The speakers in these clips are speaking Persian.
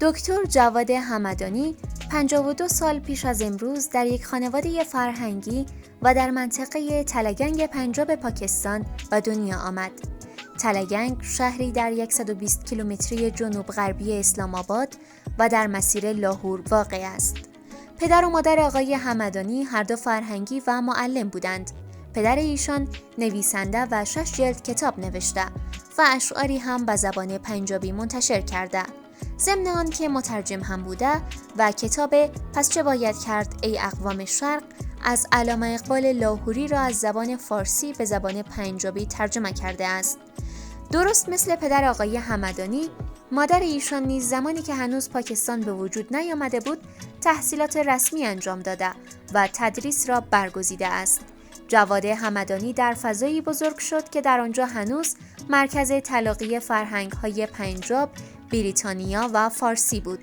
دکتر جواد همدانی 52 سال پیش از امروز در یک خانواده فرهنگی و در منطقه تلگنگ پنجاب پاکستان به دنیا آمد. تلگنگ شهری در 120 کیلومتری جنوب غربی اسلام آباد و در مسیر لاهور واقع است. پدر و مادر آقای همدانی هر دو فرهنگی و معلم بودند. پدر ایشان نویسنده و 6 جلد کتاب نوشته و اشعاری هم به زبان پنجابی منتشر کرده. ضمن آن که مترجم هم بوده و کتاب پس چه باید کرد ای اقوام شرق از علامه اقبال لاهوری را از زبان فارسی به زبان پنجابی ترجمه کرده است. درست مثل پدر آقای همدانی، مادر ایشان نیز زمانی که هنوز پاکستان به وجود نیامده بود، تحصیلات رسمی انجام داده و تدریس را برگزیده است. جواد همدانی در فضایی بزرگ شد که در آنجا هنوز مرکز تلاقی فرهنگ‌های پنجاب، بریتانیا و فارسی بود.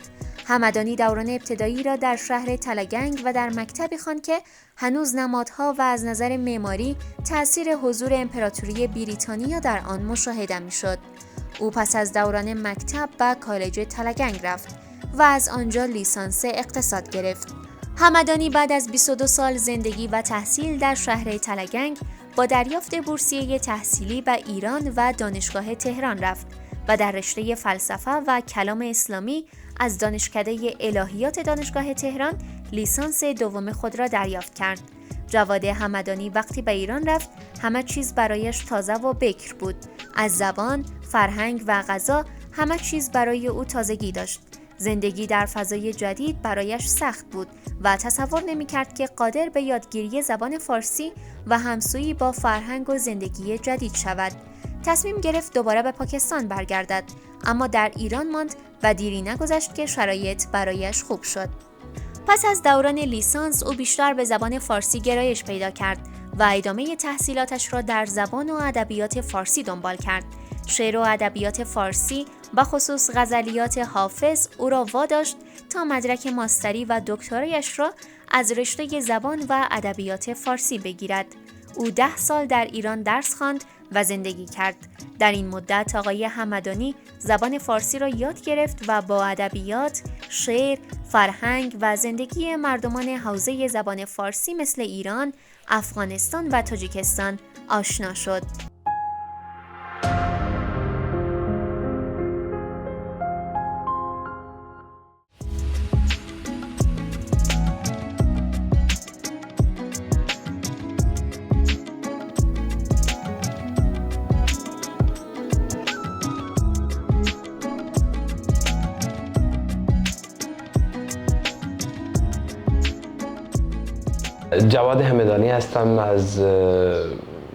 همدانی دوران ابتدایی را در شهر تلگنگ و در مکتبی خواند که هنوز نمادها و از نظر معماری تأثیر حضور امپراتوری بریتانیا در آن مشاهده می‌شد. او پس از دوران مکتب به کالج تلگنگ رفت و از آنجا لیسانس اقتصاد گرفت. همدانی بعد از 22 سال زندگی و تحصیل در شهر تلگنگ با دریافت بورسیه تحصیلی به ایران و دانشگاه تهران رفت و در رشته فلسفه و کلام اسلامی از دانشکده الهیات دانشگاه تهران لیسانس دوم خود را دریافت کرد. جواد همدانی وقتی به ایران رفت همه چیز برایش تازه و بکر بود. از زبان، فرهنگ و غذا همه چیز برای او تازگی داشت. زندگی در فضای جدید برایش سخت بود و تصور نمی‌کرد که قادر به یادگیری زبان فارسی و همسویی با فرهنگ و زندگی جدید شود. تصمیم گرفت دوباره به پاکستان برگردد، اما در ایران ماند و دیری نگذشت که شرایط برایش خوب شد. پس از دوران لیسانس او بیشتر به زبان فارسی گرایش پیدا کرد و ادامه تحصیلاتش را در زبان و ادبیات فارسی دنبال کرد. شعر و ادبیات فارسی و خصوص غزلیات حافظ او را واداشت تا مدرک ماستری و دکترایش را از رشته زبان و ادبیات فارسی بگیرد. او 10 سال در ایران درس خواند و زندگی کرد. در این مدت آقای همدانی زبان فارسی را یاد گرفت و با ادبیات، شعر، فرهنگ و زندگی مردمان حوزه زبان فارسی مثل ایران، افغانستان و تاجیکستان آشنا شد. جواد همدانی هستم از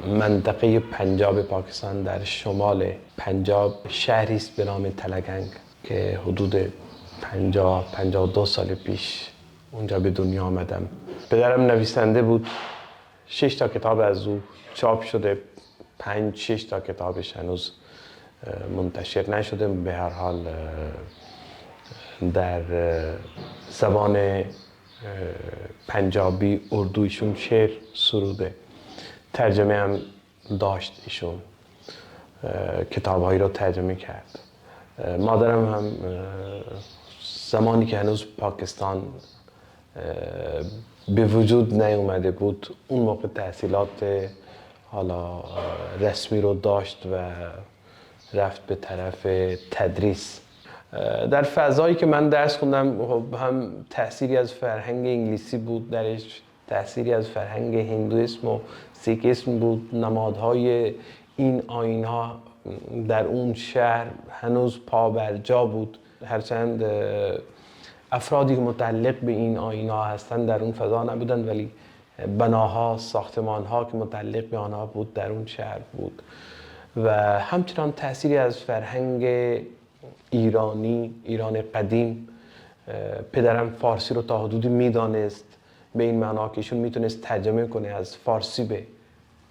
منطقه پنجاب پاکستان. در شمال پنجاب شهری است به نام تلگنگ که حدود 52 سال پیش اونجا به دنیا آمدم. پدرم نویسنده بود. 6 تا کتاب از او چاپ شده، 5-6 تا کتابش هنوز منتشر نشده. به هر حال در زبان پنجابی، اردویشون شعر سروده. ترجمه هم داشت ایشون، کتابهایی رو ترجمه کرد. مادرم هم زمانی که هنوز پاکستان به وجود نیومده بود، اون موقع تحصیلات حالا رسمی رو داشت و رفت به طرف تدریس. در فضایی که من درس خوندم هم تأثیری از فرهنگ انگلیسی بود درش، تأثیری از فرهنگ هندویسم و سیکیسم بود. نمادهای این آیین‌ها در اون شهر هنوز پا بر جا بود، هرچند افرادی که متعلق به این آیین‌ها هستند در اون فضا نبودند، ولی بناها، ساختمان‌ها که متعلق به آنها بود در اون شهر بود. و همچنان تأثیری از فرهنگ ایران قدیم. پدرم فارسی رو تا حدودی میدانست، به این معنا که ایشون میتونست ترجمه کنه از فارسی به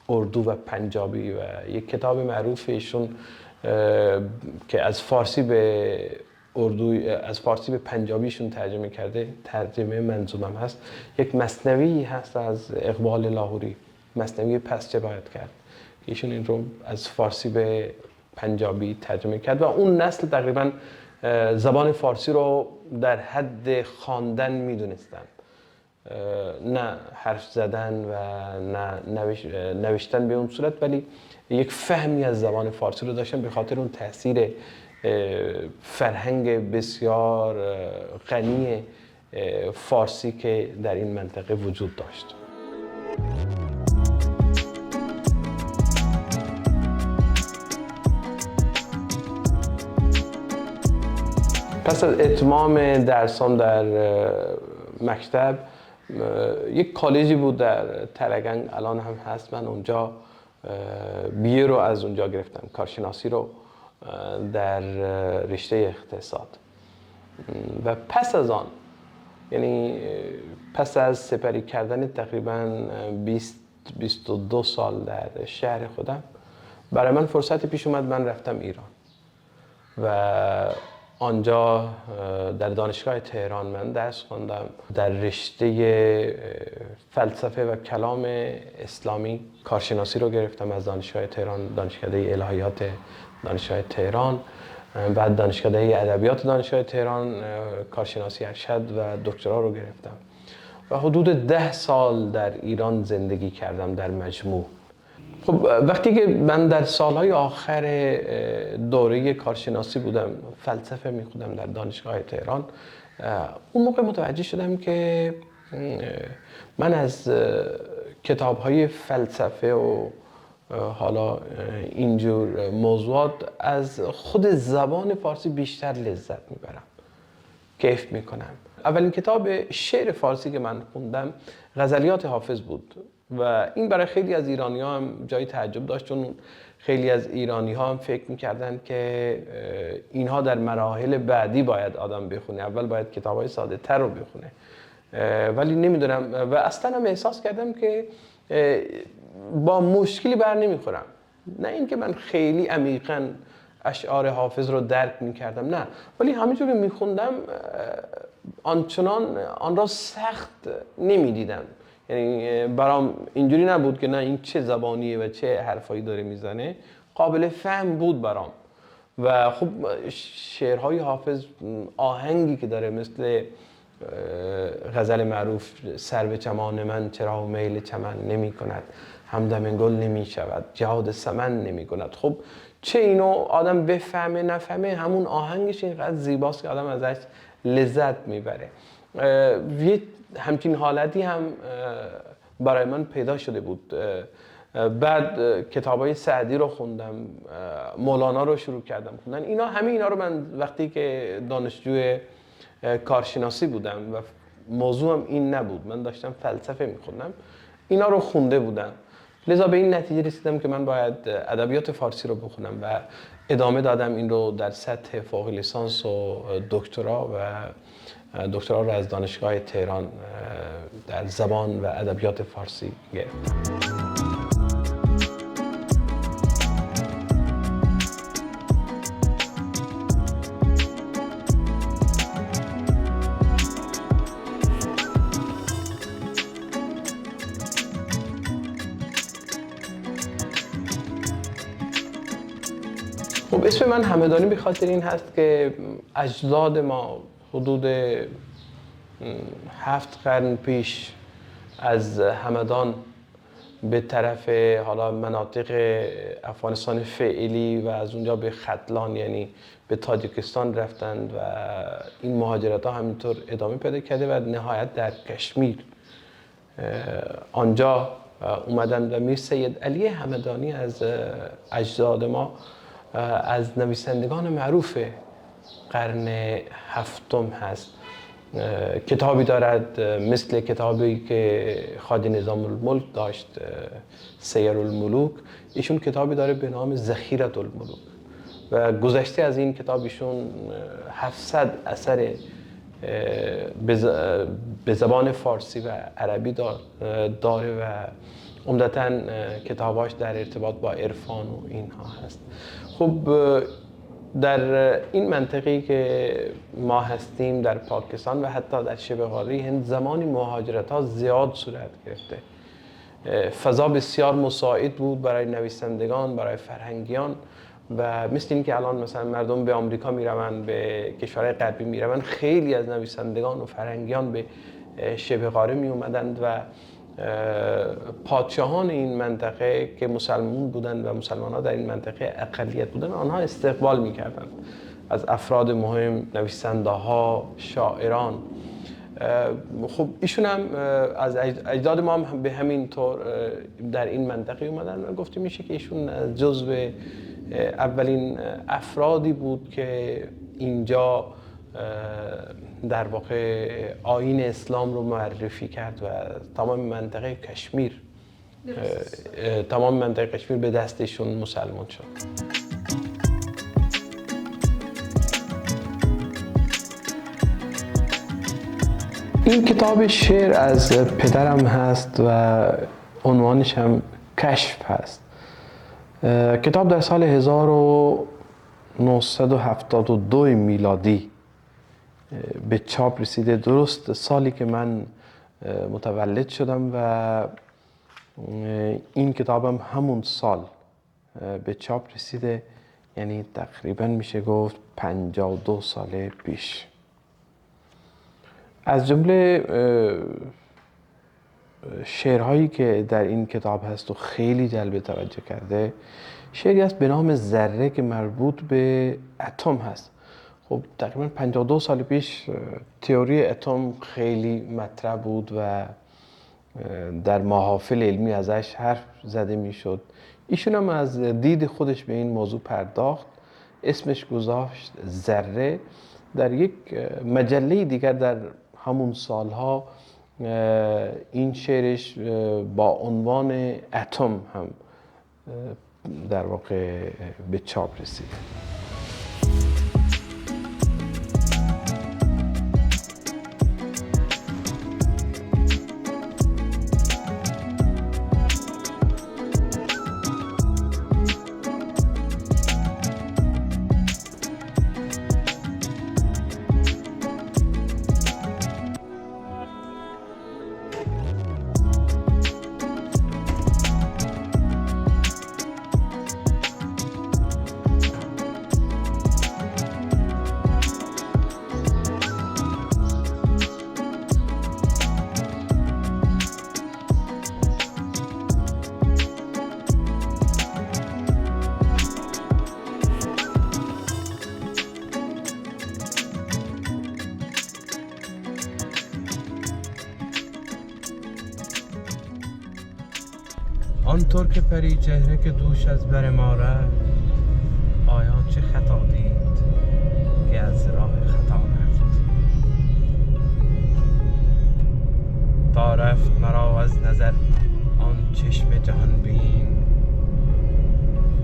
اردو و پنجابی. و یک کتاب معروف ایشون که از فارسی به اردو، از فارسی به پنجابیشون ترجمه کرده، ترجمه منظومم هست. یک مثنوی هست از اقبال لاهوری، مثنوی پس چه باید کرد، ایشون این رو از فارسی به پنجابی ترجمه کرد و اون نسل تقریبا زبان فارسی رو در حد خواندن میدونستم، نه حرف زدن و نه نوشتن به اون صورت، ولی یک فهمی از زبان فارسی رو داشتم به خاطر اون تاثیر فرهنگ بسیار غنی فارسی که در این منطقه وجود داشت. پس از اتمام درسام در مکتب، یک کالجی بود در تلگنگ، الان هم هست، من اونجا بیه رو از اونجا گرفتم، کارشناسی رو در رشته اقتصاد. و پس از آن، یعنی پس از سپری کردن تقریباً 22 سال در شهر خودم، برای من فرصت پیش اومد، من رفتم ایران و آنجا در دانشگاه تهران من درس خواندم. در رشته فلسفه و کلام اسلامی کارشناسی رو گرفتم از دانشگاه تهران، دانشکده الهیات دانشگاه تهران. بعد دانشکده ادبیات دانشگاه تهران کارشناسی ارشد و دکترا رو گرفتم و حدود 10 سال در ایران زندگی کردم در مجموع. خب وقتی که من در سالهای آخر دوره کارشناسی بودم، فلسفه میخوندم در دانشگاه تهران، اون موقع متوجه شدم که من از کتاب‌های فلسفه و حالا اینجور موضوعات از خود زبان فارسی بیشتر لذت میبرم، کیف میکنم. اولین کتاب شعر فارسی که من خوندم غزلیات حافظ بود و این برای خیلی از ایرانی‌ها هم جای تعجب داشت، چون خیلی از ایرانی‌ها هم فکر می‌کردند که اینها در مراحل بعدی باید آدم بخونه، اول باید کتاب‌های ساده‌تر رو بخونه. ولی نمیدونم و اصلا هم احساس کردم که با مشکلی بر نمیخورم. نه اینکه من خیلی عمیقاً اشعار حافظ رو درک می‌کردم، نه، ولی همینجوری می‌خوندم آنچنان آن را سخت نمی‌دیدم. یعنی برام اینجوری نبود که نه این چه زبانیه و چه حرفایی داره میزنه، قابل فهم بود برام. و خب شعرهای حافظ آهنگی که داره، مثل غزل معروف سر به چمان من چرا میل چمن نمی کند، همدم گل نمی شود جهاد سمن نمی کند. خب چه اینو آدم بفهمه نفهمه، همون آهنگش اینقدر زیباست که آدم ازش لذت میبره. یه همچین حالتی هم برای من پیدا شده بود. بعد کتابای سعدی رو خوندم، مولانا رو شروع کردم خوندن. همه اینا رو من وقتی که دانشجوی کارشناسی بودم و موضوعم این نبود، من داشتم فلسفه میخوندم، اینا رو خونده بودم. لذا به این نتیجه رسیدم که من باید ادبیات فارسی رو بخونم و ادامه دادم این رو در سطح فوق لیسانس و دکترا، و دکترا رو از دانشگاه تهران در زبان و ادبیات فارسی گرفتم. خب اسم من همدانی به خاطر این هست که اجداد ما حدود 7 قرن پیش از همدان به طرف حالا مناطق افغانستان فعلی و از اونجا به ختلان یعنی به تاجیکستان رفتند و این مهاجرت ها همینطور ادامه پیدا کرده و نهایت در کشمیر آنجا اومدن و میر سید علی همدانی از اجداد ما از نویسندگان معروف قرن هفتم هست. کتابی دارد مثل کتابی که خواجه نظام الملک داشت، سیر الملوک. ایشون کتابی داره به نام ذخیرة الملوک و گذشته از این کتاب ایشون 700 اثر به زبان فارسی و عربی داره و عمدتاً کتاباش در ارتباط با عرفان و اینها هست. خب در این منطقه‌ای که ما هستیم در پاکستان و حتی در شبه قاره هند زمانی مهاجرت‌ها زیاد صورت گرفته. فضا بسیار مساعد بود برای نویسندگان، برای فرهنگیان و مثل این که الان مثلا مردم به آمریکا میروند، به کشورهای غربی میروند، خیلی از نویسندگان و فرهنگیان به شبه قاره می اومدند و پادشاهان این منطقه که مسلمان بودند و مسلمان‌ها در این منطقه اقلیت بودند، آنها استقبال می‌کردند از افراد مهم، نویسنده‌ها، شاعران. خب ایشون هم از اجداد ما هم به همین طور در این منطقه اومدن و گفته میشه که ایشون جزو اولین افرادی بود که اینجا در واقع آیین اسلام رو معرفی کرد و تمام منطقه کشمیر به دستشون مسلمان شد. این کتاب شعر از پدرم هست و عنوانش هم کشف هست. کتاب در سال 1972 میلادی به چاپ رسیده، درست سالی که من متولد شدم و این کتابم همون سال به چاپ رسیده، یعنی تقریبا میشه گفت 52 سال پیش. از جمله شعرهایی که در این کتاب هست و خیلی جلب توجه کرده، شعری است به نام ذره که مربوط به اتم هست. خب تقریبا 52 سال پیش تئوری اتم خیلی مطرح بود و در محافل علمی ازش حرف زده میشد. ایشون هم از دید خودش به این موضوع پرداخت، اسمش گذاشت ذره. در یک مجله دیگر در همون سالها این شعرش با عنوان اتم هم در واقع به چاپ رسید. آنطور که پری چهره که دوش از بر ما رفت، آیا چه خطا دید که از راه خطا رفت. تا رفت مرا از نظر آن چشم جهان بین،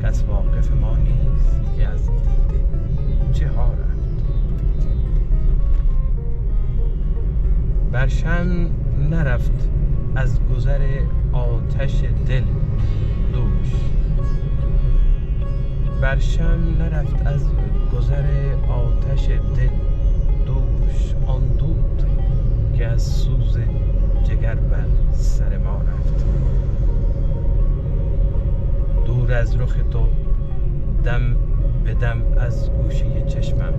کس واقف ما نیست که از دیده چه ها رفت. بر شمع نرفت از گذر آتش دل دوش، بر شمع نرفت از گذر آتش دل دوش، آن دود که از سوز جگر بر سر ما رفت. دور از رخ تو دم به دم از گوشه چشمم،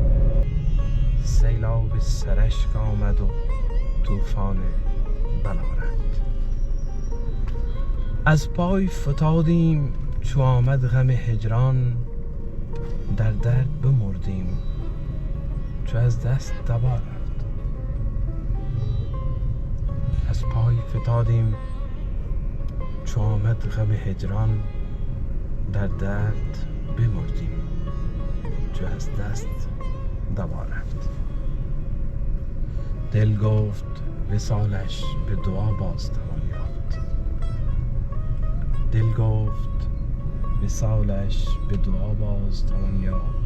سیلاب سرشک آمد و طوفان بلا رفت. از پای فتادیم چو آمد غم هجران، در درد بمردیم چو از دست دوا رفت. از پای فتادیم چو آمد غم هجران، در درد بمردیم چو از دست دوا رفت. دل گفت وصالش به دعا باز توان یافت، دل گفت وصالش به دعا باز توان یافت.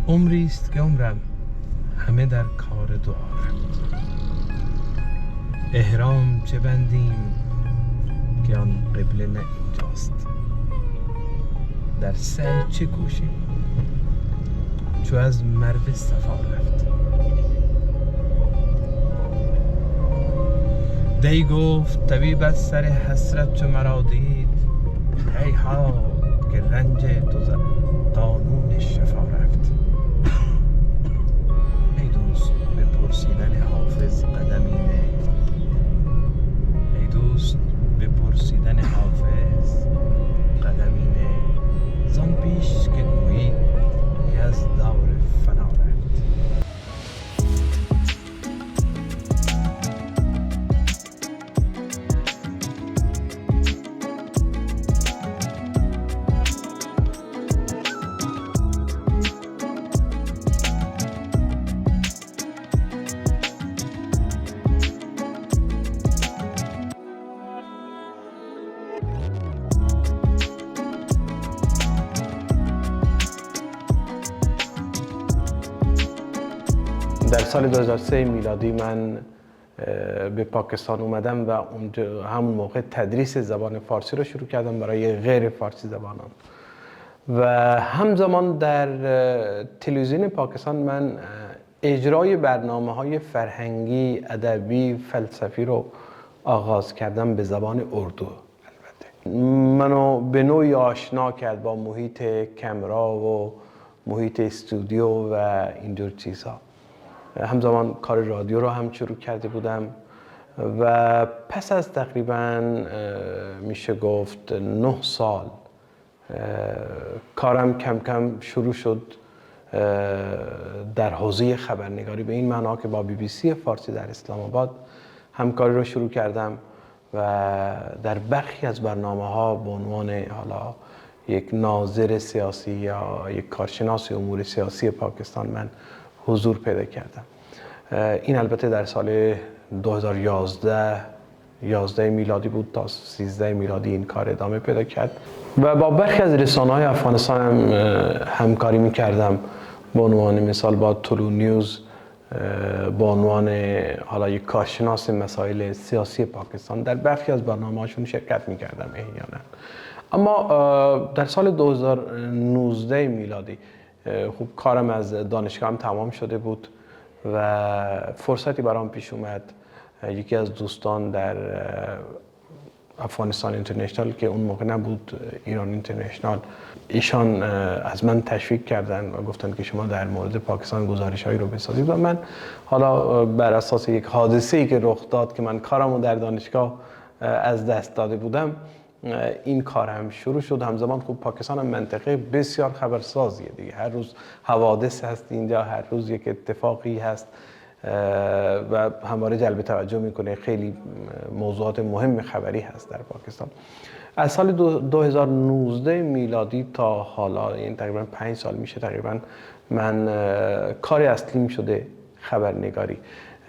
عمری است که عمرم همه در کار دعا رفت. احرام چه بندیم که آن قبله نه اینجاست، در سعی چه کوشیم چو از مروه صفا رفت. دی گفت طبیب از سر حسرت چو مرا دید، هیهات که رنج تو قانون شفا رفت. ای دوست به پرسیدن حافظ قدمی نه، ای دوست به پرسیدن حافظ قدمی نه، زان پیش که گویی که از دور فنا رفت. در سال 2003 میلادی من به پاکستان اومدم و همون موقع تدریس زبان فارسی رو شروع کردم برای غیر فارسی زبانان و همزمان در تلویزیون پاکستان من اجرای برنامه‌های فرهنگی، ادبی، فلسفی رو آغاز کردم به زبان اردو. البته منو به نوعی آشنا کرد با محیط کامرا و محیط استودیو و اینجور چیزها. همزمان کار رادیو رو هم شروع کرده بودم و پس از تقریباً میشه گفت 9 سال کارم کم کم شروع شد در حوزه خبرنگاری، به این معنا که با BBC فارسی در اسلام آباد همکاری رو شروع کردم و در برخی از برنامه‌ها به عنوان حالا یک ناظر سیاسی یا یک کارشناس امور سیاسی پاکستان من حضور پیدا کردم. این البته در سال 2011 میلادی بود تا 13 میلادی این کار ادامه پیدا کرد و با برخی از رسانه‌های افغانستان هم همکاری می‌کردم، به عنوان مثال با طلوع نیوز، به عنوان حالا یک کارشناس مسائل سیاسی پاکستان در برخی از برنامه‌هاشون شرکت می‌کردم احیانا. اما در سال 2019 میلادی خب کارم از دانشگاهم تمام شده بود و فرصتی برام پیش اومد. یکی از دوستان در افغانستان اینترنشنال که اون موقع نبود، ایران اینترنشنال، ایشان از من تشویق کردن و گفتن که شما در مورد پاکستان گزارش‌هایی رو بسازید و من حالا بر اساس یک حادثه‌ای که رخ داد که من کارمو در دانشگاه از دست داده بودم، این کار هم شروع شد. همزمان خب پاکستان هم منطقه بسیار خبرسازیه دیگه، هر روز حوادث هست اینجا، هر روز یک اتفاقی هست و همواره جلب توجه میکنه، خیلی موضوعات مهم خبری هست در پاکستان. از سال 2019 میلادی تا حالا، این تقریبا 5 سال میشه تقریبا، من کار اصلیم شده خبرنگاری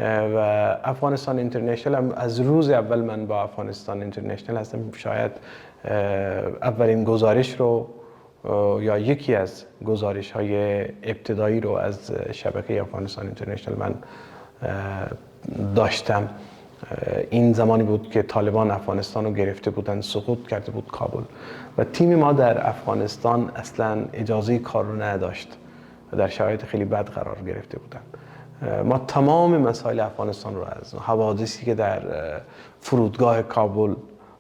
و افغانستان اینترنشنال هم از روز اول من با افغانستان اینترنشنال هستم. شاید اولین گزارش رو یا یکی از گزارش‌های ابتدایی رو از شبکه افغانستان اینترنشنال من داشتم. این زمانی بود که طالبان افغانستان رو گرفته بودن، سقوط کرده بود کابل و تیم ما در افغانستان اصلا اجازه کار رو نداشت و در شرایط خیلی بد قرار گرفته بودن. ما تمام مسائل افغانستان رو، از حوادثی که در فرودگاه کابل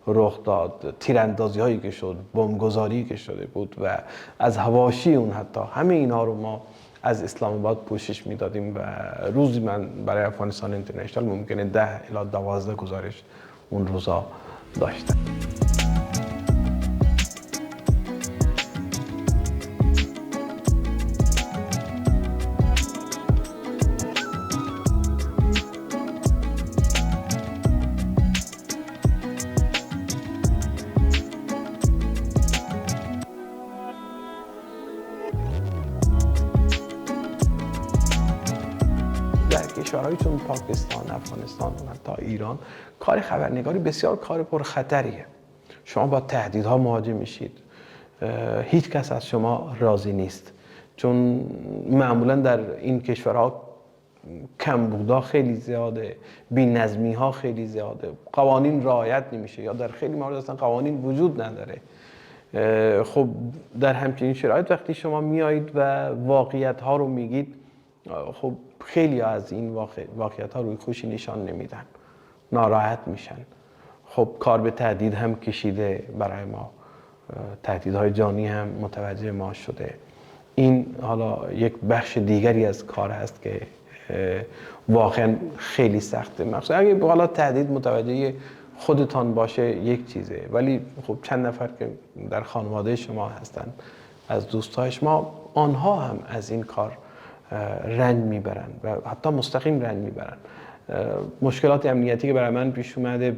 رخ داد، تیراندازی هایی که شد، بمبگذاری که شده بود و از حواشی اون، حتی همه اینا رو ما از اسلام آباد پوشش میدادیم و روزی من برای افغانستان اینترنشنال ممکنه 10 الی 12 گزارش اون روزا داشتم. کشورهایی چون پاکستان، افغانستان و حتی ایران، کار خبرنگاری بسیار کار پرخطریه. شما با تهدیدها مواجه میشید، هیچ کس از شما راضی نیست، چون معمولا در این کشورها کمبودها خیلی زیاده، بی‌نظمی‌ها خیلی زیاده، قوانین رعایت نمیشه یا در خیلی موارد اصلا قوانین وجود نداره. خب در همچین شرایط وقتی شما میایید و واقعیت‌ها رو میگید، خب خیلی از این واقعیت‌ها روی خوشی نشان نمیدن، ناراحت میشن. خب کار به تهدید هم کشیده برای ما تهدیدهای جانی هم متوجه ما شده. این حالا یک بخش دیگری از کار هست که واقعا خیلی سخته. مخصوصا اگه حالا تهدید متوجه خودتان باشه یک چیزه، ولی خب چند نفر که در خانواده شما هستن از دوستای شما، آنها هم از این کار رنج میبرن و حتی مستقیم رنج میبرن. مشکلات امنیتی که برای من پیش اومده،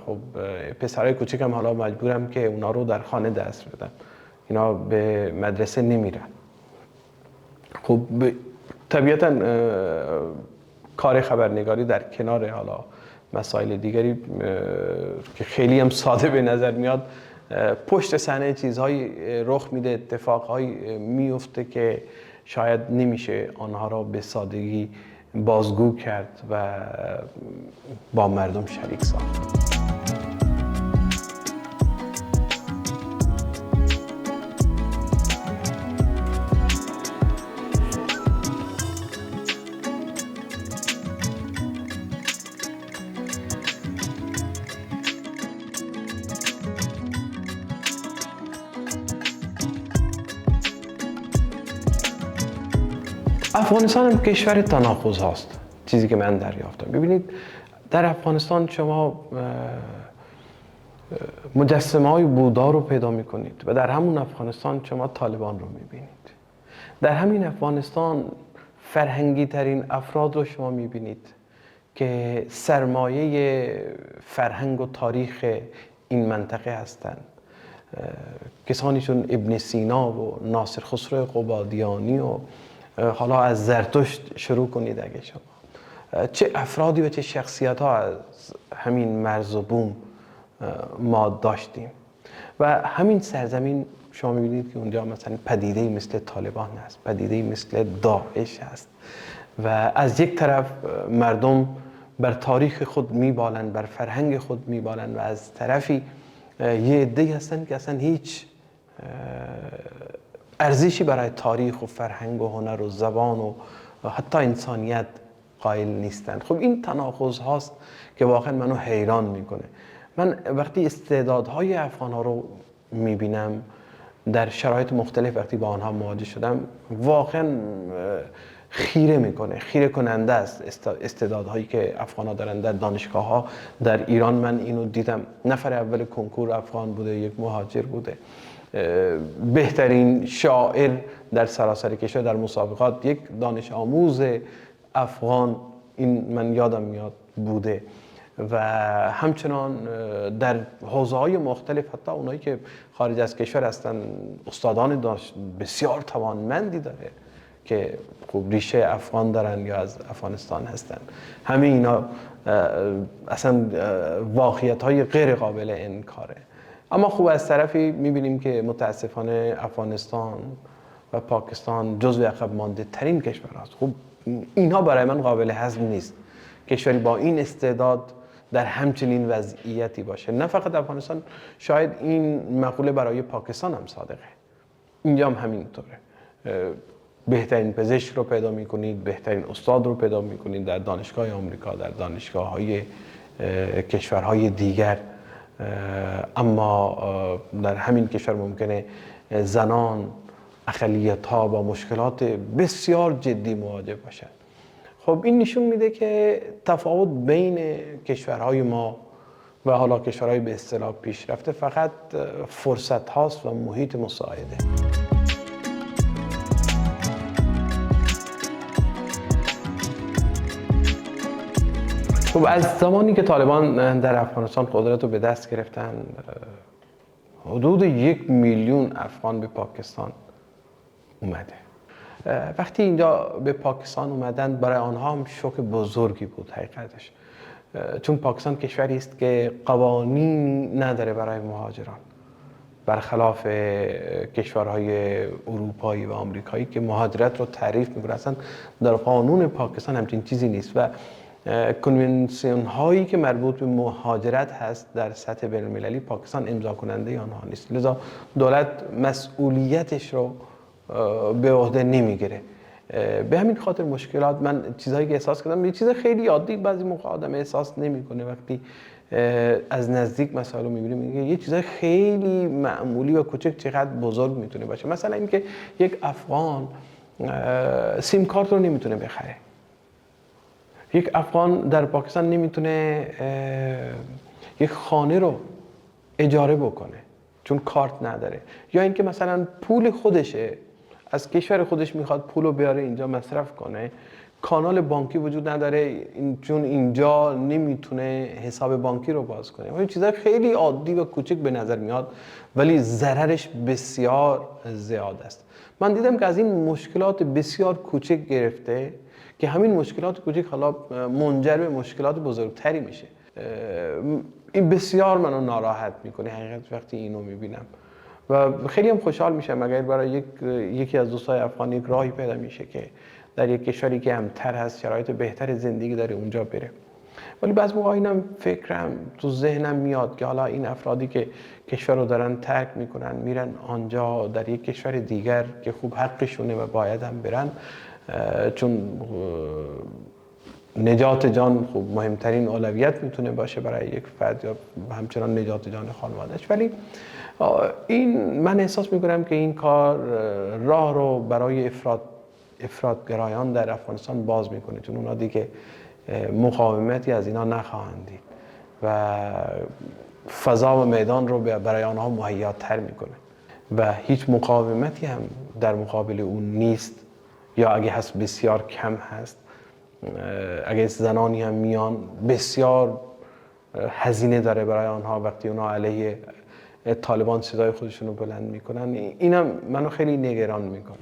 خب پسرای کوچکم حالا مجبورم که اونا رو در خانه درس بدم، اینا به مدرسه نمیرن. خب طبیعتا کار خبرنگاری در کنار حالا مسائل دیگری که خیلی هم ساده به نظر میاد، پشت صحنه چیزهایی رخ میده، اتفاقهایی میفته که شاید نمیشه آنها را به سادگی بازگو کرد و با مردم شریک ساخت. افغانستان هم کشور تناقض هاست، چیزی که من دریافتم. ببینید در افغانستان شما مجسمه های بودا رو پیدا میکنید و در همون افغانستان شما طالبان رو میبینید. در همین افغانستان فرهنگی ترین افراد رو شما میبینید که سرمایه فرهنگ و تاریخ این منطقه هستند. کسانی چون ابن سینا و ناصر خسرو قبادیانی و حالا از زرتشت شروع کنید، اگه شما چه افرادی و چه شخصیت ها از همین مرز و بوم ما داشتیم و همین سرزمین شما میبینید که اونجا مثلا پدیده‌ای مثل طالبان هست، پدیده‌ای مثل داعش هست و از یک طرف مردم بر تاریخ خود میبالند، بر فرهنگ خود میبالند و از طرفی یه عده‌ای هستن که اصلا هیچ ارزشی برای تاریخ و فرهنگ و هنر و زبان و حتی انسانیت قائل نیستند. خب این تناقض هاست که واقعا منو حیران میکنه. من وقتی استعدادهای افغان ها رو میبینم در شرایط مختلف، وقتی با آنها مواجه شدم، واقعا خیره میکنه، خیره کننده است استعدادهایی که افغان ها دارن در دانشگاه ها. در ایران من اینو دیدم، نفر اول کنکور افغان بوده، یک مهاجر بوده. بهترین شاعر در سراسر کشور در مسابقات یک دانش آموز افغان، این من یادم میاد، بوده. و همچنان در حوزه‌های مختلف، حتی اونایی که خارج از کشور هستن، استادان بسیار توانمندی داره که خب ریشه افغان دارن یا از افغانستان هستن. همه اینا اصلا واقعیت‌های غیر قابل انکاره. اما خب از طرفی میبینیم که متاسفانه افغانستان و پاکستان جزو عقب مانده ترین کشور هست. خب اینها برای من قابل هضم نیست، کشوری با این استعداد در همچنین وضعیتی باشه. نه فقط افغانستان، شاید این مقوله برای پاکستان هم صادقه، اینجا هم همینطوره. بهترین پزشک رو پیدا میکنید، بهترین استاد رو پیدا میکنید در دانشگاه آمریکا، در دانشگاه‌های کشورهای دیگر، اما در همین کشور ممکنه زنان، اقلیت‌ها با مشکلات بسیار جدی مواجه باشند. خب این نشون میده که تفاوت بین کشورهای ما و حالا کشورهای به اصطلاح پیشرفته فقط فرصت هاست و محیط مساعده. خب از زمانی که طالبان در افغانستان قدرت رو به دست گرفتن، حدود 1 میلیون افغان به پاکستان اومده. وقتی اینجا به پاکستان اومدن، برای آنها هم شوک بزرگی بود حقیقتش، چون پاکستان کشوری است که قوانینی نداره برای مهاجران، برخلاف کشورهای اروپایی و آمریکایی که مهاجرت رو تعریف میکنن. اصلا در قانون پاکستان همچین چیزی نیست و کنونسیون هایی که مربوط به مهاجرت هست در سطح بین المللی، پاکستان امضا کننده آنها نیست، لذا دولت مسئولیتش رو به عهده نمیگیره. به همین خاطر مشکلات، من چیزهایی که احساس کردم، یه چیز خیلی عادی بعضی موقع آدم احساس نمیکنه وقتی از نزدیک مسائل رو میبینیم، میگه یه چیزای خیلی معمولی و کوچک چقدر بزرگ میتونه باشه. مثلا اینکه یک افغان سیم کارت رو نمیتونه بخره، یک افغان در پاکستان نمیتونه یک خانه رو اجاره بکنه چون کارت نداره، یا اینکه مثلا پول خودشه از کشور خودش میخواد پول رو بیاره اینجا مصرف کنه، کانال بانکی وجود نداره چون اینجا نمیتونه حساب بانکی رو باز کنه. این چیزا خیلی عادی و کوچک به نظر میاد ولی ضررش بسیار زیاد است. من دیدم که از این مشکلات بسیار کوچک گرفته که همین مشکلات کوچک حالا منجر به مشکلات بزرگتری میشه. این بسیار منو ناراحت میکنه حقیقت وقتی اینو میبینم و خیلی هم خوشحال میشم اگر برای یکی از دوستای افغان یک راهی پیدا میشه که در یک کشوری که امن‌تر هست، شرایط بهتر زندگی داره، اونجا بره. ولی بعضی موقع اینم فکرم تو ذهنم میاد که حالا این افرادی که کشور رو دارن ترک میکنن میرن آنجا در یک کشور دیگر که خوب حقشونه و باید هم برن، چون نجات جان خوب مهمترین اولویت میتونه باشه برای یک فرد یا همچنان نجات جان خانواده‌اش. ولی این من احساس میکنم که این کار راه رو برای افراطگرایان در افغانستان باز میکنه، چون اونا دیگه مقاومتی از اینا نخواهند دید و فضا و میدان رو برای آنها مهیاتر میکنه و هیچ مقاومتی هم در مقابل اون نیست، یا اگه هست بسیار کم هست. اگه زنانی هم میان بسیار هزینه داره برای آنها وقتی اونا علیه طالبان صدای خودشون رو بلند میکنن. اینم منو خیلی نگران میکنه.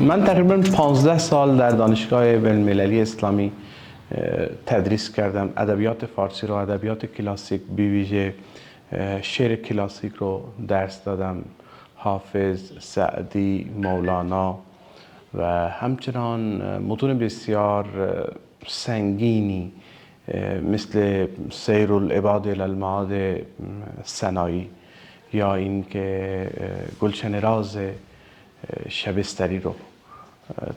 من تقریبا 15 سال در دانشگاه بین‌المللی اسلامی تدریس کردم. ادبیات فارسی رو، ادبیات کلاسیک به ویژه شعر کلاسیک رو درس دادم. حافظ، سعدی، مولانا و همچنان متون بسیار سنگینی مثل سیر العباد الی المعاد سنایی یا این که گلشن راز شبستری رو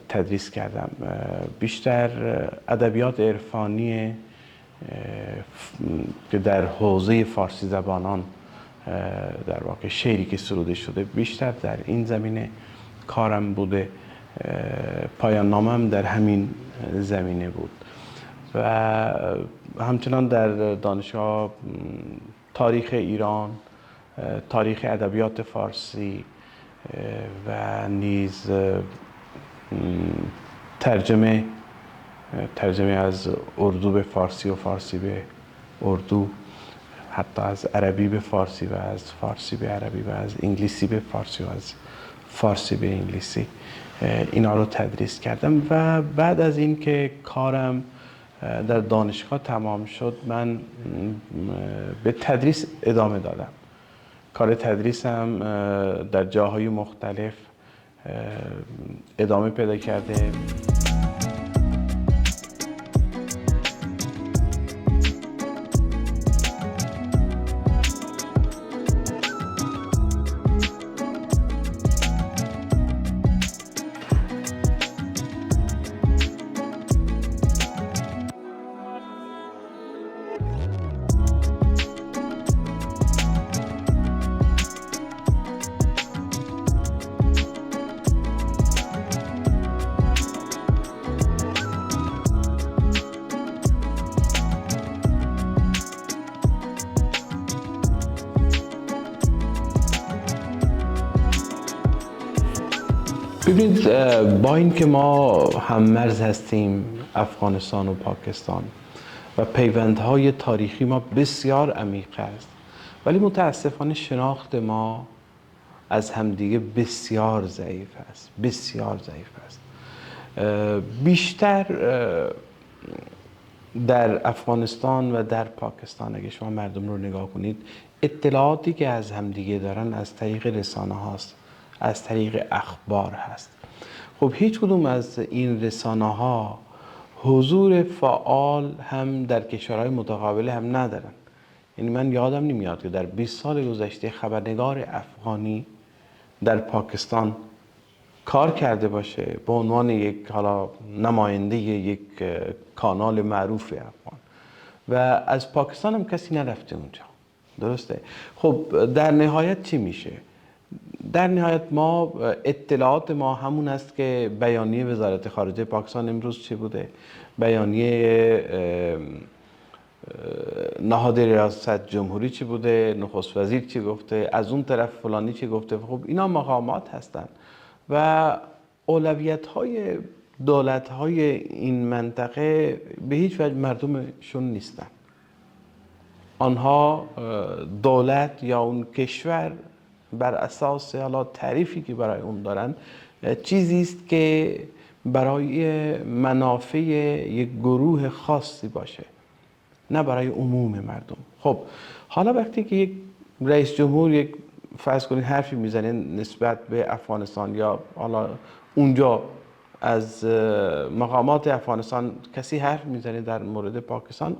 تدریس کردم. بیشتر ادبیات عرفانی که در حوزه فارسی زبانان در واقع شعری که سروده شده بیشتر در این زمینه کارم بوده. پایان نامم در همین زمینه بود و همچنان در دانشگاه تاریخ ایران، تاریخ ادبیات فارسی و نیز ترجمه از اردو به فارسی و فارسی به اردو، حتی از عربی به فارسی و از فارسی به عربی و از انگلیسی به فارسی و از فارسی به انگلیسی اینا رو تدریس کردم. و بعد از این که کارم در دانشگاه تمام شد من به تدریس ادامه دادم. کار تدریسم در جاهای مختلف ادامه پیدا کرده. ببینید با اینکه ما هم مرز هستیم افغانستان و پاکستان و پیوندهای تاریخی ما بسیار عمیق است، ولی متاسفانه شناخت ما از همدیگه بسیار ضعیف است، بسیار ضعیف است. بیشتر در افغانستان و در پاکستان اگه شما مردم رو نگاه کنید، اطلاعاتی که از همدیگه دارن از طریق رسانه هاست، از طریق اخبار هست. خب هیچ کدوم از این رسانه ها حضور فعال هم در کشورهای متقابل هم ندارن. یعنی من یادم نمیاد که در 20 سال گذشته خبرنگار افغانی در پاکستان کار کرده باشه به عنوان یک حالا نماینده یک کانال معروف افغان و از پاکستان هم کسی نرفته اونجا. درسته؟ خب در نهایت چی میشه؟ در نهایت ما اطلاعات ما همون است که بیانیه وزارت خارجه پاکستان امروز چی بوده، بیانیه نهاد ریاست جمهوری چی بوده، نخست وزیر چی گفته، از اون طرف فلانی چی گفته. خب اینا مقامات هستن و اولویت های دولت های این منطقه به هیچ وجه مردمشون نیستن. آنها دولت یا اون کشور بر اساس حالا تعریفی که برای اون دارن چیزی است که برای منافع یک گروه خاصی باشه، نه برای عموم مردم. خب حالا وقتی که یک رئیس جمهور یک فرض کنید حرفی میزنه نسبت به افغانستان یا حالا اونجا از مقامات افغانستان کسی حرف میزنه در مورد پاکستان،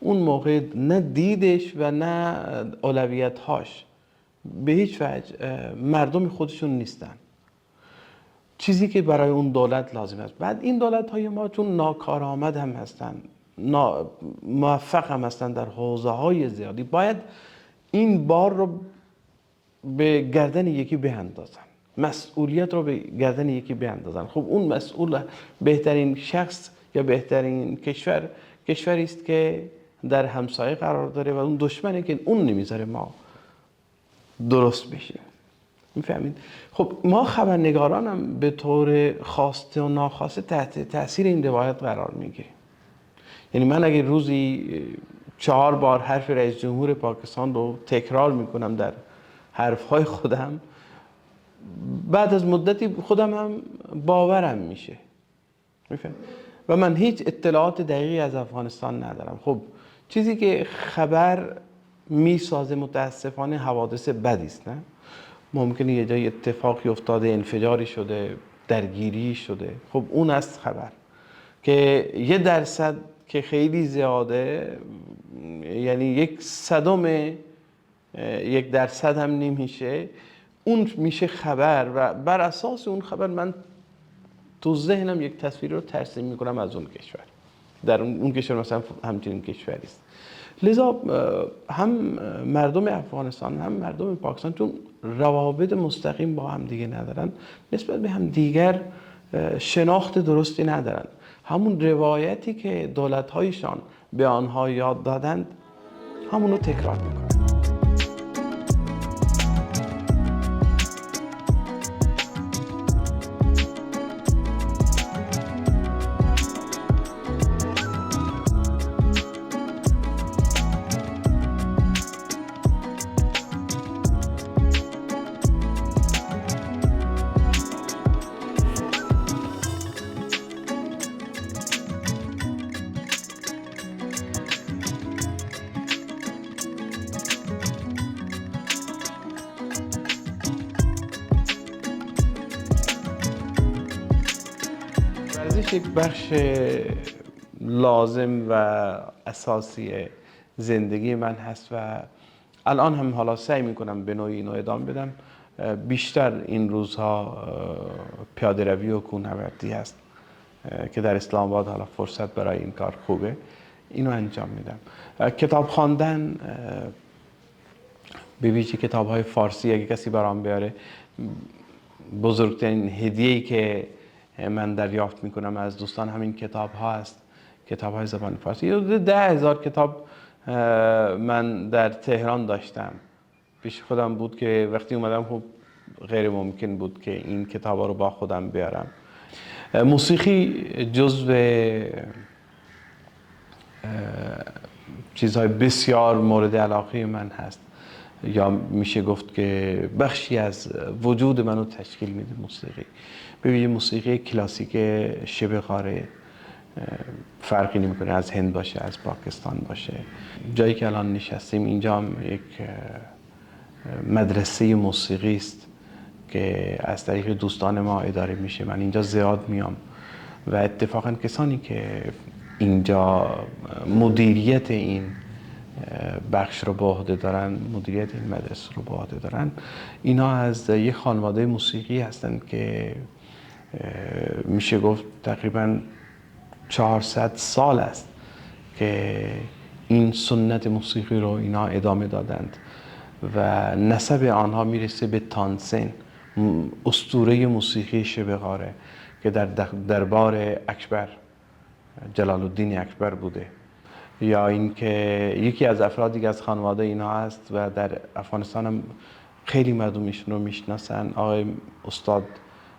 اون موقع نه دیدش و نه اولویت‌هاش به هیچ وجه مردم خودشون نیستن، چیزی که برای اون دولت لازم است. بعد این دولت‌های ما چون ناکارآمد هم هستن، موفق هم هستن در حوزه‌های زیادی، باید این بار رو به گردن یکی بیندازن، مسئولیت رو به گردن یکی بیندازن. خب اون مسئول بهترین شخص یا بهترین کشوری است که در همسایه قرار داره و اون دشمنه که اون نمیذاره ما درست بشیم. میفهمید؟ خب ما خبرنگاران هم به طور خواسته و ناخواسته تحت تاثیر این روایت قرار میگیریم. یعنی من اگه روزی 4 بار حرف رئیس جمهور پاکستان رو تکرار میکنم در حرفهای خودم، بعد از مدتی خودم هم باورم میشه. میفهم؟ و من هیچ اطلاعات دقیقی از افغانستان ندارم. خب چیزی که خبر میسازه متاسفانه حوادث بدی است، نه؟ ممکنه یه جای اتفاقی افتاده، انفجاری شده، درگیری شده، خب اون است خبر که 1% که خیلی زیاده، یعنی 1% هم نمیشه، اون میشه خبر و بر اساس اون خبر من تو ذهنم یک تصویر رو ترسیم میکنم از اون کشور، در اون کشور مثلا همچنین کشوری است. لذا هم مردم افغانستان هم مردم پاکستان چون روابط مستقیم با هم دیگه ندارن، نسبت به هم دیگر شناخت درستی ندارن. همون روایتی که دولت‌هایشان به آنها یاد دادند همون رو تکرار میکنن. ورزش یک بخش لازم و اساسی زندگی من هست و الان هم حالا سعی میکنم به نوعی اینو ادامه بدم. بیشتر این روزها پیاده روی و کوهنوردی هست که در اسلام آباد حالا فرصت برای این کار خوبه، اینو انجام میدم. کتاب خواندن، به ویژه کتاب‌های فارسی اگه کسی برام بیاره، بزرگترین هدیه‌ای که من دریافت میکنم از دوستان همین کتاب‌ها هست، کتاب‌های زبان فارسی. 10,000 کتاب من در تهران داشتم، پیش خودم بود که وقتی اومدم خب غیر ممکن بود که این کتاب رو با خودم بیارم. موسیقی جزو چیزهای بسیار مورد علاقه من هست، یا میشه گفت که بخشی از وجود منو تشکیل میده موسیقی. ببینید موسیقی کلاسیک شبه قاره فرقی نمیکنه از هند باشه از پاکستان باشه. جایی که الان نشستیم اینجا هم یک مدرسه موسیقی است که از طریق دوستان ما اداره میشه. من اینجا زیاد میام و اتفاقا کسانی که اینجا مدیریت این بخش رو به عهده دارن، مدیریت این مدرسه رو به عهده دارن، اینا از یک خانواده موسیقی هستند که میشه گفت تقریبا 400 سال است که این سنت موسیقی رو اینا ادامه دادند و نسب آنها میرسه به تانسن، اسطوره موسیقی شبه قاره که در دربار اکبر، جلال الدین اکبر بوده. یا اینکه یکی از افرادی که از خانواده اینا هست و در افغانستان هم خیلی مردم ایشون رو میشناسن، آقای استاد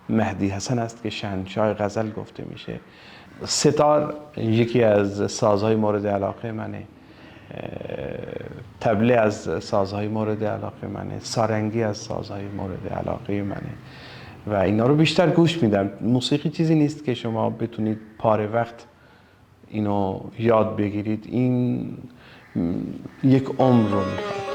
مهدی حسن است که شهنشاه غزل گفته میشه. ستار یکی از سازهای مورد علاقه منه، طبله از سازهای مورد علاقه منه، سارنگی از سازهای مورد علاقه منه و اینا رو بیشتر گوش میدم. موسیقی چیزی نیست که شما بتونید پاره وقت اینو یاد بگیرید، این یک عمر رو میخواد.